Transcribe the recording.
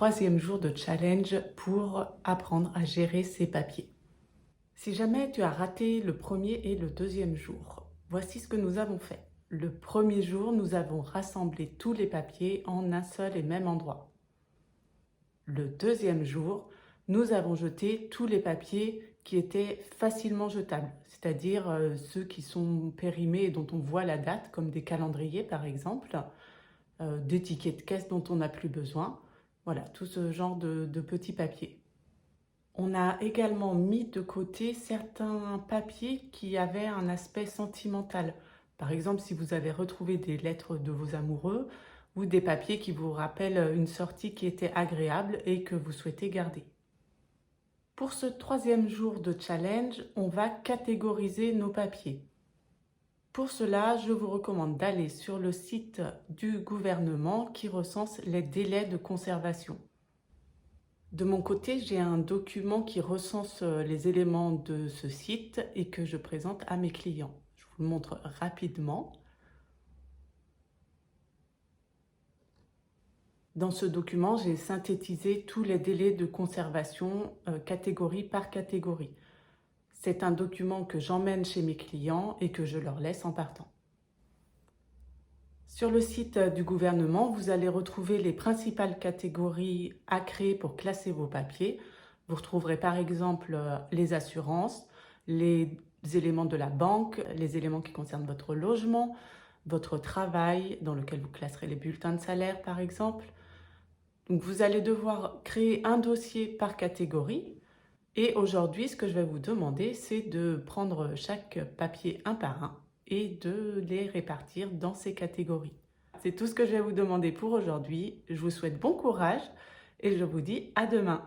troisième jour de challenge pour apprendre à gérer ses papiers. Si jamais tu as raté le premier et le deuxième jour, voici ce que nous avons fait. Le premier jour, nous avons rassemblé tous les papiers en un seul et même endroit. Le deuxième jour, nous avons jeté tous les papiers qui étaient facilement jetables, c'est-à-dire ceux qui sont périmés et dont on voit la date, comme des calendriers par exemple, des tickets de caisse dont on n'a plus besoin. Voilà, tout ce genre de petits papiers. On a également mis de côté certains papiers qui avaient un aspect sentimental. Par exemple, si vous avez retrouvé des lettres de vos amoureux ou des papiers qui vous rappellent une sortie qui était agréable et que vous souhaitez garder. Pour ce troisième jour de challenge, on va catégoriser nos papiers. Pour cela, je vous recommande d'aller sur le site du gouvernement qui recense les délais de conservation. De mon côté, j'ai un document qui recense les éléments de ce site et que je présente à mes clients. Je vous le montre rapidement. Dans ce document, j'ai synthétisé tous les délais de conservation catégorie par catégorie. C'est un document que j'emmène chez mes clients et que je leur laisse en partant. Sur le site du gouvernement, vous allez retrouver les principales catégories à créer pour classer vos papiers. Vous retrouverez par exemple les assurances, les éléments de la banque, les éléments qui concernent votre logement, votre travail, dans lequel vous classerez les bulletins de salaire par exemple. Donc vous allez devoir créer un dossier par catégorie. Et aujourd'hui, ce que je vais vous demander, c'est de prendre chaque papier un par un et de les répartir dans ces catégories. C'est tout ce que je vais vous demander pour aujourd'hui. Je vous souhaite bon courage et je vous dis à demain.